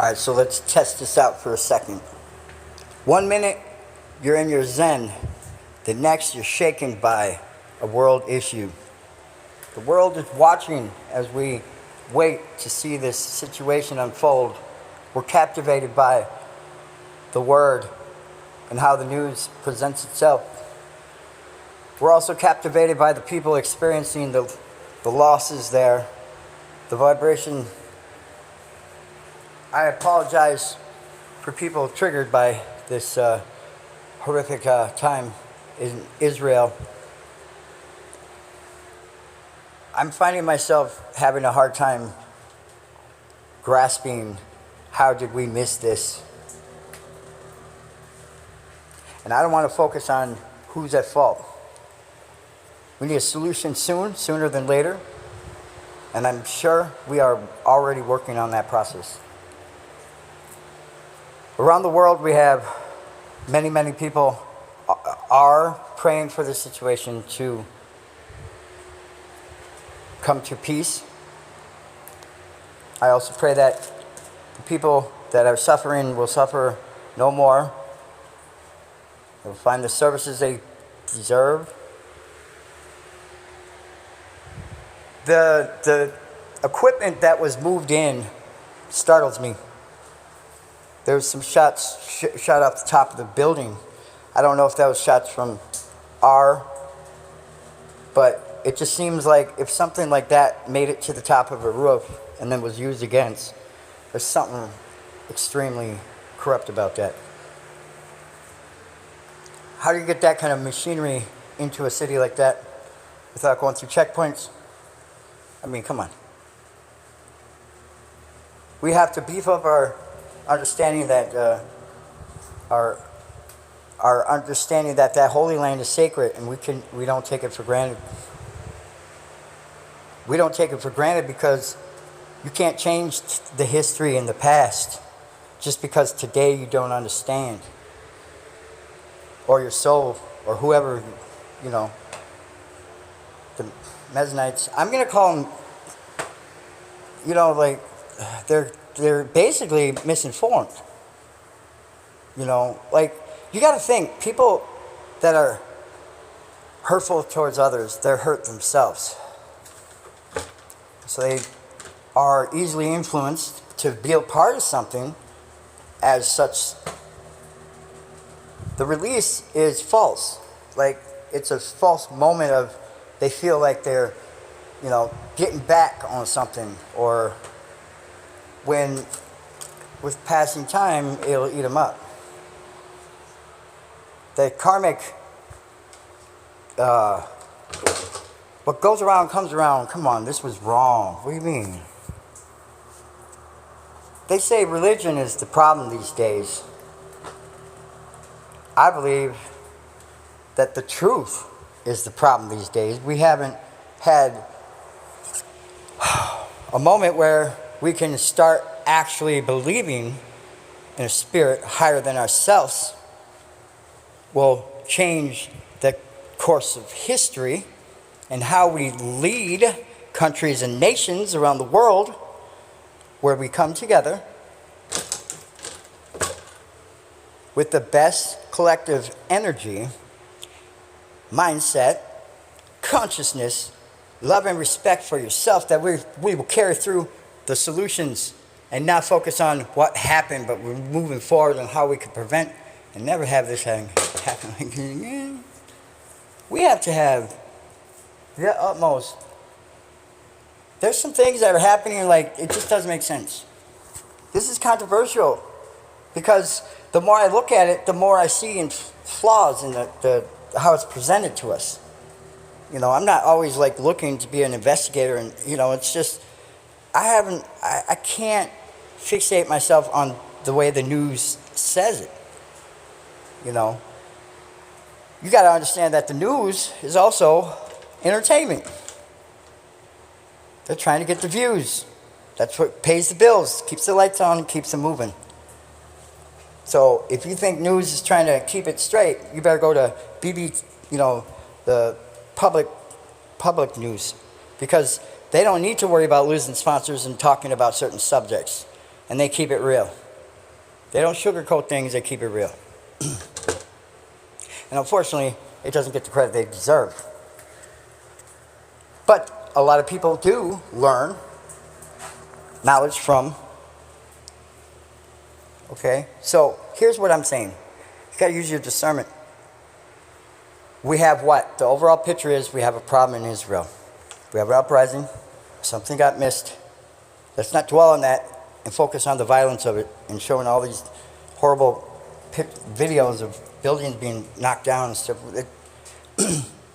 All right, so let's test this out for a second. 1 minute, you're in your zen. The next, you're shaken by a world issue. The world is watching as we wait to see this situation unfold. We're captivated by the word and how the news presents itself. We're also captivated by the people experiencing the losses there, the vibration. I apologize for people triggered by this horrific time in Israel. I'm finding myself having a hard time grasping how did we miss this. And I don't want to focus on who's at fault. We need a solution soon, sooner than later. And I'm sure we are already working on that process. Around the world, we have many people are praying for this situation to come to peace. I also pray that the people that are suffering will suffer no more. They'll find the services they deserve. The equipment that was moved in startles me. There was some shots shot off the top of the building. I don't know if that was shots from R, but it just seems like if something like that made it to the top of a roof and then was used against, there's something extremely corrupt about that. How do you get that kind of machinery into a city like that without going through checkpoints? I mean, come on. We have to beef up our understanding that our understanding that Holy Land is sacred, and we don't take it for granted. We don't take it for granted because you can't change the history in the past just because today you don't understand, or your soul, or whoever, the Mennonites. I'm gonna call them, like they're basically misinformed. Like, you got to think, people that are hurtful towards others, they're hurt themselves. So they are easily influenced to be a part of something as such. The release is false. Like, it's a false moment of, they feel like they're, getting back on something, or when with passing time, it'll eat them up. The karmic, what goes around comes around. Come on, this was wrong. What do you mean? They say religion is the problem these days. I believe that the truth is the problem these days. We haven't had a moment where we can start actually believing in a spirit higher than ourselves will change the course of history and how we lead countries and nations around the world, where we come together with the best collective energy, mindset, consciousness, love and respect for yourself, that we will carry through the solutions and not focus on what happened, but we're moving forward on how we can prevent and never have this happen again. We have to have the utmost. There's some things that are happening, like, it just doesn't make sense. This is controversial because the more I look at it, the more I see in flaws in the how it's presented to us. I'm not always like looking to be an investigator, and it's just I can't fixate myself on the way the news says it. You got to understand that the news is also entertainment. They're trying to get the views. That's what pays the bills, keeps the lights on, keeps them moving. So if you think news is trying to keep it straight, you better go to the public news, because they don't need to worry about losing sponsors and talking about certain subjects. and they keep it real. They don't sugarcoat things, they keep it real. And unfortunately, it doesn't get the credit they deserve. But a lot of people do learn knowledge from. Okay? So here's what I'm saying. You gotta use your discernment. We have what? The overall picture is we have a problem in Israel. We have an uprising. Something got missed. Let's not dwell on that and focus on the violence of it and showing all these horrible videos of buildings being knocked down and stuff.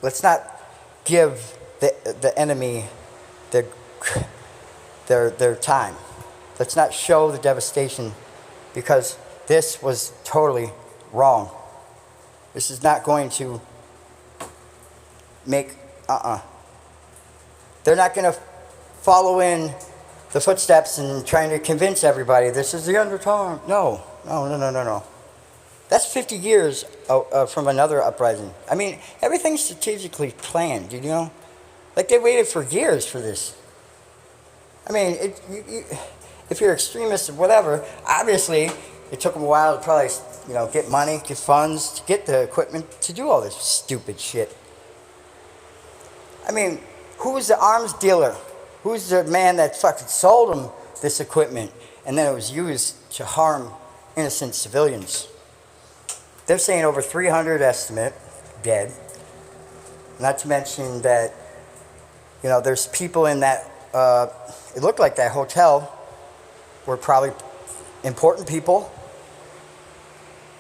Let's not give the enemy their time. Let's not show the devastation, because this was totally wrong. This is not going to make, They're not going to follow in the footsteps and trying to convince everybody this is the undertone. No. That's 50 years from another uprising. I mean, everything's strategically planned, you know? Like, they waited for years for this. I mean, if you're extremist or whatever, obviously, it took them a while to probably, get money, get funds, to get the equipment to do all this stupid shit. I mean, who's the arms dealer? Who's the man that fucking sold them this equipment and then it was used to harm innocent civilians? They're saying over 300 estimate dead. Not to mention that, there's people in that, it looked like that hotel were probably important people.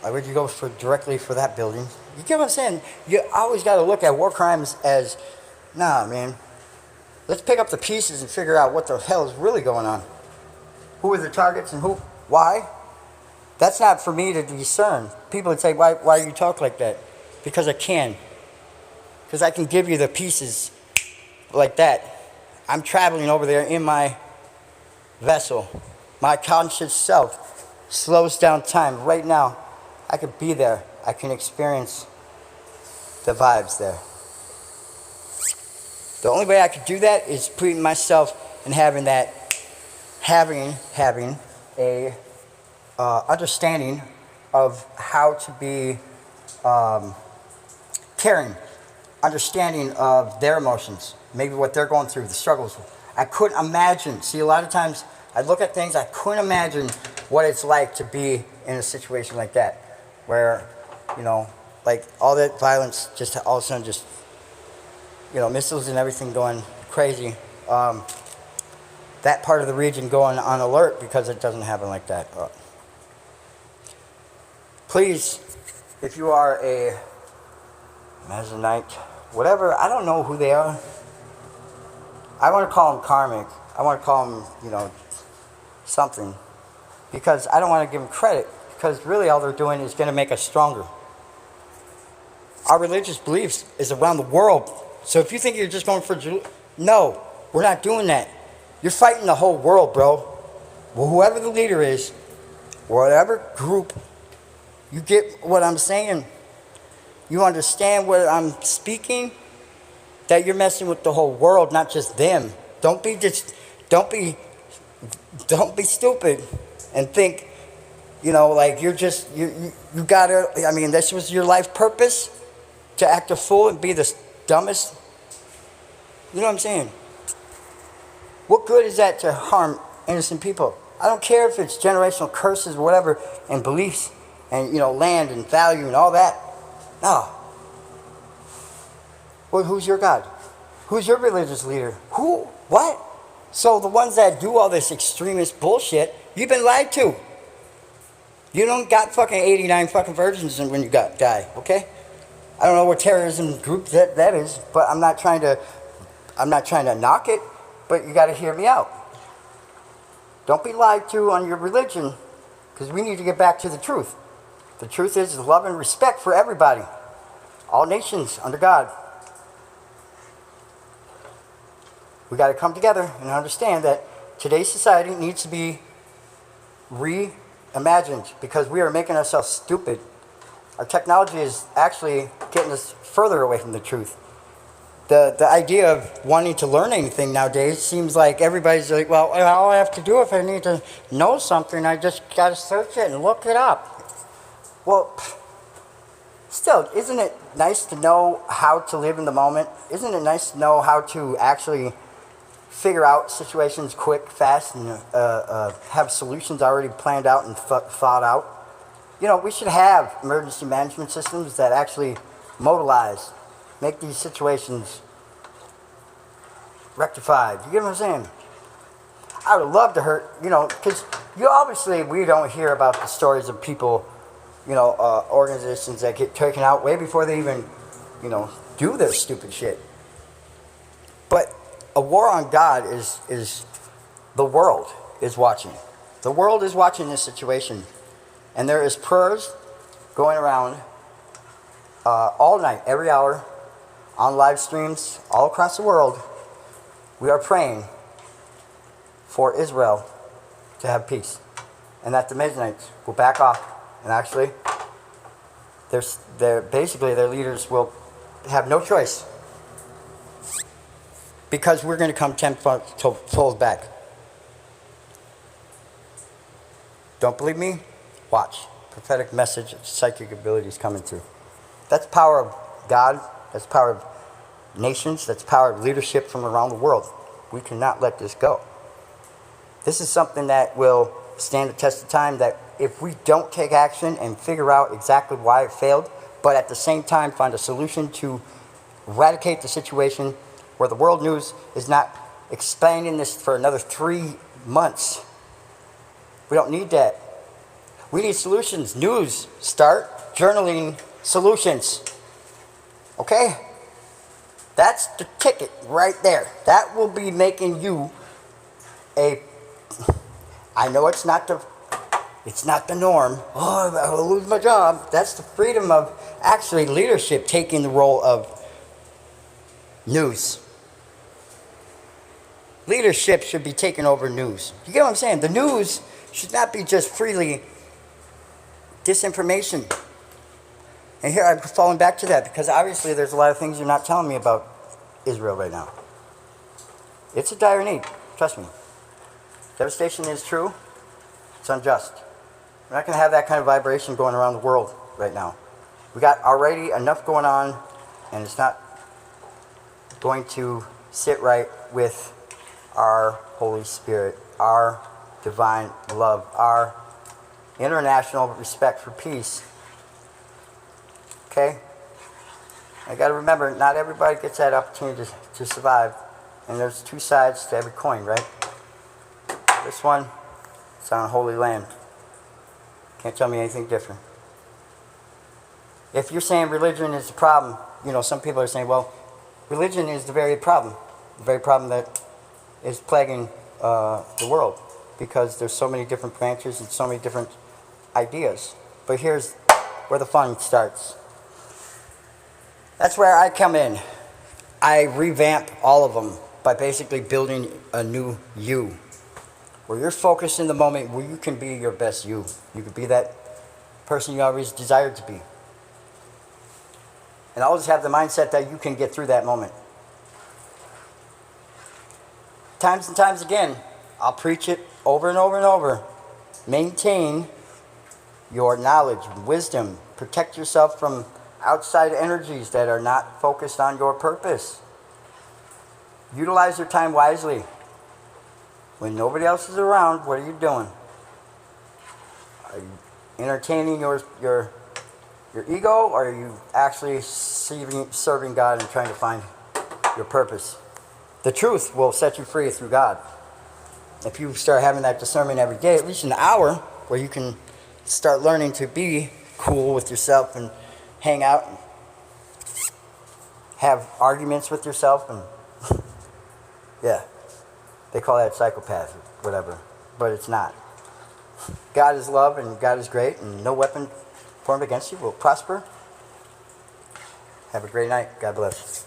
Why would you go directly for that building? You get what I'm saying? You always got to look at war crimes as, nah, man. Let's pick up the pieces and figure out what the hell is really going on. Who are the targets and why? That's not for me to discern. People would say, why do you talk like that? Because I can. Because I can give you the pieces like that. I'm traveling over there in my vessel. My conscious self slows down time. Right now, I could be there. I can experience the vibes there. The only way I could do that is putting myself and having a understanding of how to be caring, understanding of their emotions, maybe what they're going through, the struggles. I couldn't imagine. See, a lot of times I look at things, I couldn't imagine what it's like to be in a situation like that, where, like all that violence just all of a sudden just, missiles and everything going crazy. That part of the region going on alert because it doesn't happen like that. Please, if you are a Mennonite, whatever, I don't know who they are. I want to call them karmic. I want to call them, something. Because I don't want to give them credit. Because really all they're doing is going to make us stronger. Our religious beliefs is around the world. So if you think you're just going for... No, we're not doing that. You're fighting the whole world, bro. Well, whoever the leader is, whatever group, you get what I'm saying. You understand what I'm speaking? That you're messing with the whole world, not just them. Don't be stupid and think, like you're just, you gotta, this was your life purpose, to act a fool and be the dumbest. You know what I'm saying? What good is that to harm innocent people? I don't care if it's generational curses or whatever, and beliefs, and land and value and all that. No. Well, who's your God? Who's your religious leader? Who? What? So the ones that do all this extremist bullshit, you've been lied to. You don't got fucking 89 fucking virgins when you die, okay? I don't know what terrorism group that is, but I'm not trying to knock it, but you got to hear me out. Don't be lied to on your religion, because we need to get back to the truth. The truth is love and respect for everybody. All nations under God. We got to come together and understand that today's society needs to be reimagined, because we are making ourselves stupid. Our technology is actually getting us further away from the truth. The idea of wanting to learn anything nowadays seems like everybody's like, well, all I have to do if I need to know something, I just got to search it and look it up. Well, still, isn't it nice to know how to live in the moment? Isn't it nice to know how to actually figure out situations quick, fast, and have solutions already planned out and thought out? You know, we should have emergency management systems that actually modalize, make these situations rectified. You get what I'm saying? I would love to hear, you know, because obviously we don't hear about the stories of people, you know, organizations that get taken out way before they even, you know, do their stupid shit. But a war on God is the world is watching. The world is watching this situation. And there is prayers going around all night, every hour, on live streams all across the world. We are praying for Israel to have peace, and that the Midianites will back off, and actually, basically their leaders will have no choice, because we're going to come tenfold back. Don't believe me? Watch. Prophetic message, psychic abilities coming through. That's power of God. That's power of nations. That's power of leadership from around the world. We cannot let this go. This is something that will stand the test of time, that if we don't take action and figure out exactly why it failed, but at the same time find a solution to eradicate the situation where the world news is not expanding this for another 3 months. We don't need that. We need solutions. News. Start journaling solutions. Okay? That's the ticket right there. That will be making you I know it's not the norm. Oh, I will lose my job. That's the freedom of actually leadership taking the role of news. Leadership should be taking over news. You get what I'm saying? The news should not be just freely disinformation. And here I'm falling back to that, because obviously there's a lot of things you're not telling me about Israel right now. It's a dire need. Trust me. Devastation is true. It's unjust. We're not going to have that kind of vibration going around the world right now. We got already enough going on, and it's not going to sit right with our Holy Spirit, our divine love, our international respect for peace. Okay? I got to remember, not everybody gets that opportunity to survive. And there's two sides to every coin, right? This one, it's on holy land. Can't tell me anything different. If you're saying religion is the problem, you know, some people are saying, well, religion is the very problem that is plaguing the world, because there's so many different branches and so many different ideas. But here's where the fun starts. That's where I come in. I revamp all of them by basically building a new you, where you're focused in the moment, where you can be your best you. You can be that person you always desired to be. And always have the mindset that you can get through that moment. Times and times again, I'll preach it over and over and over. Maintain your knowledge, wisdom. Protect yourself from outside energies that are not focused on your purpose. Utilize your time wisely. When nobody else is around, what are you doing? Are you entertaining your ego, or are you actually serving God and trying to find your purpose? The truth will set you free through God. If you start having that discernment every day, at least an hour, where you can start learning to be cool with yourself and hang out and have arguments with yourself, and yeah, they call that psychopath or whatever, but it's not. God is love, and God is great, and no weapon formed against you will prosper. Have a great night. God bless.